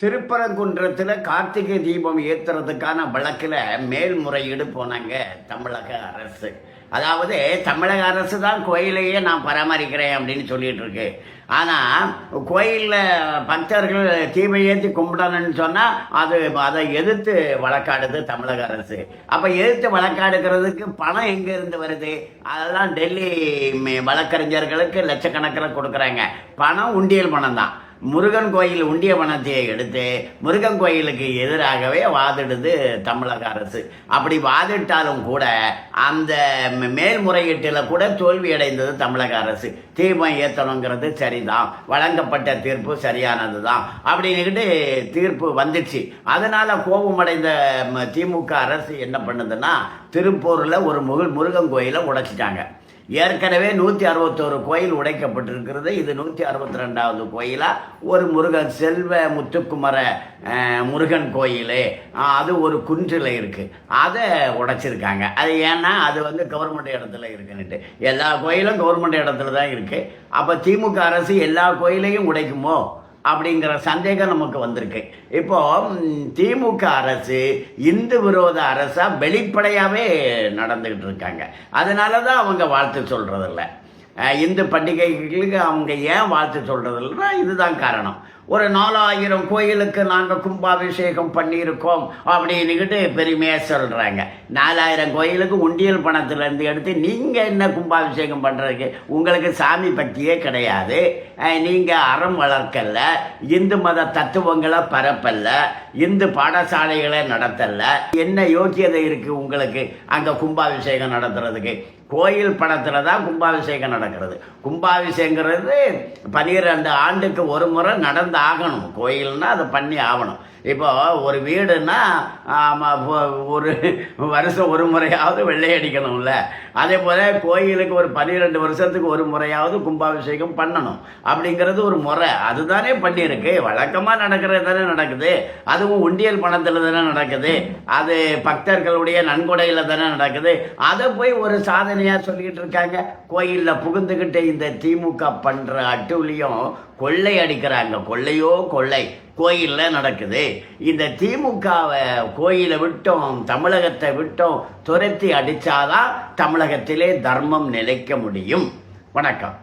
திருப்பரங்குன்றத்தில் கார்த்திகை தீபம் ஏற்றுறதுக்கான வழக்கில் மேல்முறையீடு போனாங்க தமிழக அரசு. அதாவது தமிழக அரசு தான் கோயிலையே நான் பராமரிக்கிறேன் அப்படின்னு சொல்லிட்டு இருக்கு. ஆனால் கோயிலில் பக்தர்கள் தீபம் ஏற்றி கும்பிடணும்னு சொன்னால் அதை எதிர்த்து வழக்காடுது தமிழக அரசு. அப்போ எதிர்த்து வழக்காடுக்கிறதுக்கு பணம் எங்கேருந்து வருது? அதெல்லாம் டெல்லி வழக்கறிஞர்களுக்கு லட்சக்கணக்கில் கொடுக்குறாங்க. பணம் உண்டியல் பணம் தான். முருகன் கோயில் உண்டிய பணத்தை எடுத்து முருகன் கோயிலுக்கு எதிராகவே வாதிடுது தமிழக அரசு. அப்படி வாதிட்டாலும் கூட அந்த மேல்முறையீட்டில் கூட தோல்வி அடைந்தது தமிழக அரசு. தீபம் ஏற்றணுங்கிறது சரிதான், வழங்கப்பட்ட தீர்ப்பு சரியானது தான் அப்படின்னுக்கிட்டு தீர்ப்பு வந்துச்சு. அதனால் கோபமடைந்த திமுக அரசு என்ன பண்ணுதுன்னா, திருப்பூரில் ஒரு முருகன் கோயிலை உடைச்சிட்டாங்க. ஏற்கனவே 161 கோயில் உடைக்கப்பட்டிருக்கிறது. இது 162வது கோயிலாக ஒரு முருகன் செல்வ முத்துக்குமர முருகன் கோயில், அது ஒரு குன்றில் இருக்குது. அதை உடைச்சிருக்காங்க. அது ஏன்னா அது கவர்மெண்ட் இடத்துல இருக்குன்னுட்டு. எல்லா கோயிலும் கவர்மெண்ட் இடத்துல தான் இருக்குது. அப்போ திமுக அரசு எல்லா கோயிலையும் உடைக்குமோ அப்படிங்கிற சந்தேகம் நமக்கு வந்திருக்கு. இப்போ திமுக அரசு இந்து விரோத அரசா வெளிப்படையாகவே நடந்துகிட்டு இருக்காங்க. அதனால தான் அவங்க வாழ்த்து சொல்றதில்ல. இந்து பண்டிகைகளுக்கு அவங்க ஏன் வாழ்த்து சொல்றதில்லைன்னா இதுதான் காரணம். ஒரு 4000 கோயிலுக்கு நாங்கள் கும்பாபிஷேகம் பண்ணியிருக்கோம் அப்படின்னுக்கிட்டு பெருமையாக சொல்கிறாங்க. 4000 கோயிலுக்கு உண்டியல் பணத்திலேருந்து எடுத்து நீங்கள் என்ன கும்பாபிஷேகம் பண்ணுறதுக்கு? உங்களுக்கு சாமி பக்தியே கிடையாது. நீங்கள் அறம் வளர்க்கல, இந்து மத தத்துவங்களை பரப்பல்ல, இந்து பாடசாலைகளை நடத்தல. என்ன யோக்கியதை இருக்குது உங்களுக்கு அங்கே கும்பாபிஷேகம் நடத்துறதுக்கு? கோயில் பணத்தில் தான் கும்பாபிஷேகம் நடக்கிறது. கும்பாபிஷேகங்கிறது 12 ஆண்டுக்கு ஒரு முறை நடந்து ஆகணும். கோயில்னா அதை பண்ணி ஆகணும். இப்போ ஒரு வீடுன்னா ஒரு வருஷம் ஒரு முறையாவது வெள்ளை அடிக்கணும்ல. அதே போல் கோயிலுக்கு ஒரு 12 வருஷத்துக்கு ஒரு முறையாவது கும்பாபிஷேகம் பண்ணணும் அப்படிங்கிறது ஒரு முறை. அதுதானே பண்ணியிருக்கு. வழக்கமாக நடக்கிறது தானே நடக்குது. அதுவும் உண்டியல் பணத்தில் தானே நடக்குது. அது பக்தர்களுடைய நன்கொடையில் தானே நடக்குது. அதை போய் ஒரு சாதனையாக சொல்லிக்கிட்டு இருக்காங்க. கோயிலில் புகுந்துக்கிட்டு இந்த திமுக பண்ணுற அட்டூழியம் கொள்ளை அடிக்கிறாங்க. கொள்ளையோ கொள்ளை கோயிலில் நடக்குது. இந்த திமுகவை கோயிலை விட்டோம், தமிழகத்தை விட்டோம் துரத்தி அடித்தாதான் தமிழகத்திலே தர்மம் நிலைக்க முடியும். வணக்கம்.